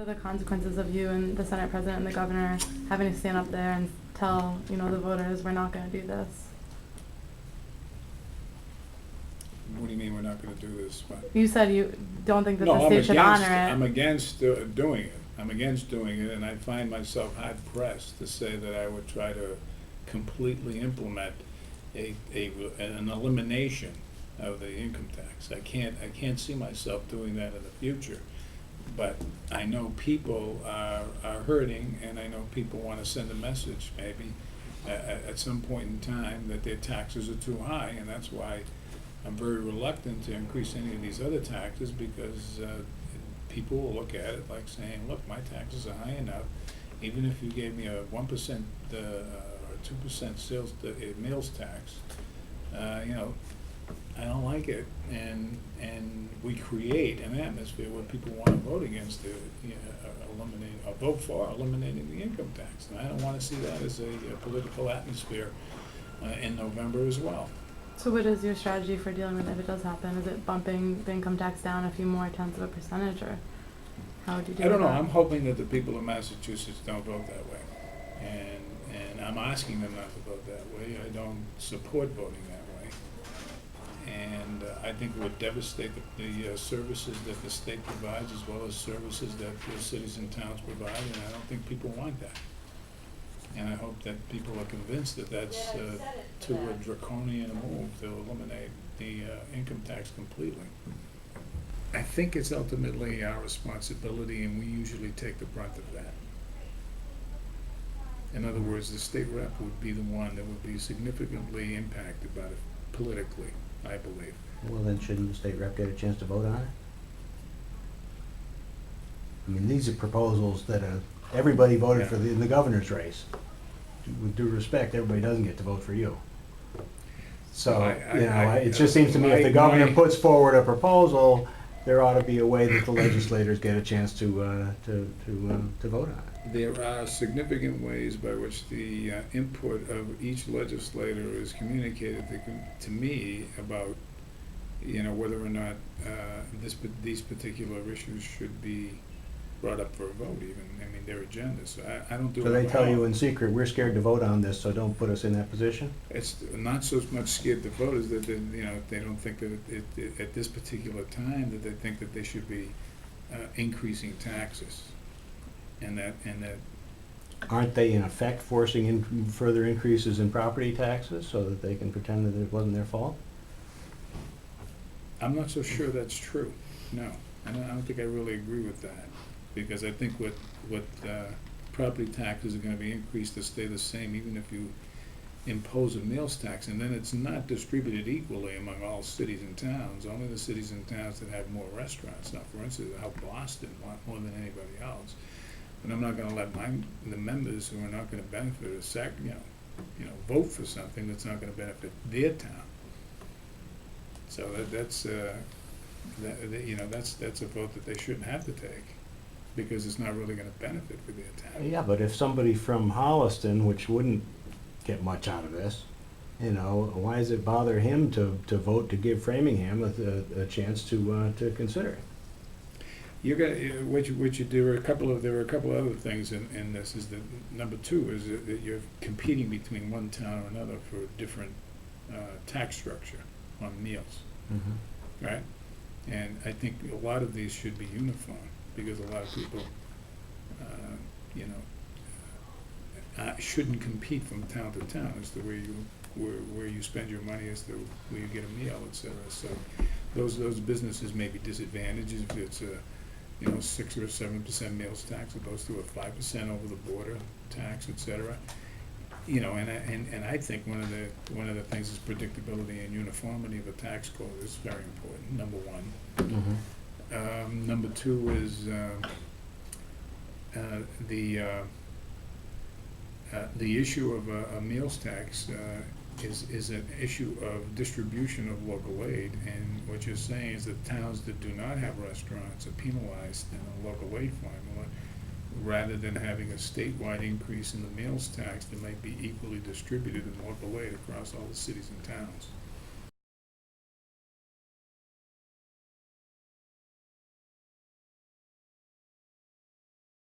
What are the consequences of you and the Senate President and the Governor having to stand up there and tell, the voters we're not going to do this? What do you mean we're not going to do this? What? You said you don't think that No, the state should honor it. I'm against doing it. I'm against doing it, and I find myself hard pressed to say that I would try to completely implement an elimination of the income tax. I can't see myself doing that in the future. But I know people are hurting, and I know people want to send a message maybe at some point in time that their taxes are too high, and that's why I'm very reluctant to increase any of these other taxes, because people will look at it like saying, look, my taxes are high enough. Even if you gave me a 1% or 2% sales meals tax, I don't like it, and we create an atmosphere where people want to vote against it, vote for eliminating the income tax, and I don't want to see that as a political atmosphere in November as well. So what is your strategy for dealing with it if it does happen? Is it bumping the income tax down a few more tenths of a percentage, or how would you do I don't know. that? I'm hoping that the people of Massachusetts don't vote that way, and I'm asking them not to vote that way. I don't support voting that way, and I think it would devastate the services that the state provides, as well as services that the cities and towns provide, and I don't think people want that. And I hope that people are convinced that that's too a draconian move to eliminate the income tax completely. I think it's ultimately our responsibility, and we usually take the brunt of that. In other words, the state rep would be the one that would be significantly impacted by it politically, I believe. Well, then shouldn't the state rep get a chance to vote on it? I mean, these are proposals that everybody voted for in the governor's race. With due respect, everybody doesn't get to vote for you. So, it just seems to me if the governor puts forward a proposal, there ought to be a way that the legislators get a chance to vote on it. There are significant ways by which the input of each legislator is communicated to me about, whether or not these particular issues should be brought up for a vote, even. I mean, their agendas. So I don't do it. So they tell alone. you in secret, we're scared to vote on this, so don't put us in that position? It's not so much scared to vote as that they don't think that at this particular time that they think that they should be increasing taxes, and that. Aren't they in effect forcing in further increases in property taxes so that they can pretend that it wasn't their fault? I'm not so sure that's true. No, I don't think I really agree with that, because I think what property taxes are going to be increased to stay the same, even if you impose a meals tax, and then it's not distributed equally among all cities and towns. Only the cities and towns that have more restaurants. Now, for instance, how Boston want more than anybody else. But I'm not going to let the members who are not going to benefit vote for something that's not going to benefit their town. So that's a vote that they shouldn't have to take, because it's not really going to benefit for their town. Yeah, but if somebody from Holliston, which wouldn't get much out of this, why does it bother him to vote to give Framingham a chance to consider it? There are a couple of other things in this. Is that number two is that you're competing between one town or another for a different tax structure on meals, right? And I think a lot of these should be uniform, because a lot of people, shouldn't compete from town to town as to where you spend your money, as to where you get a meal, etc. So those businesses may be disadvantaged if it's a 6 or 7% meals tax opposed to a 5% over the border tax, etc. And I think one of the things is predictability and uniformity of a tax code is very important. Number one. Number two is the issue of a meals tax is an issue of distribution of local aid, and what you're saying is that towns that do not have restaurants are penalized in a local aid formula, rather than having a statewide increase in the meals tax that might be equally distributed in local aid across all the cities and towns.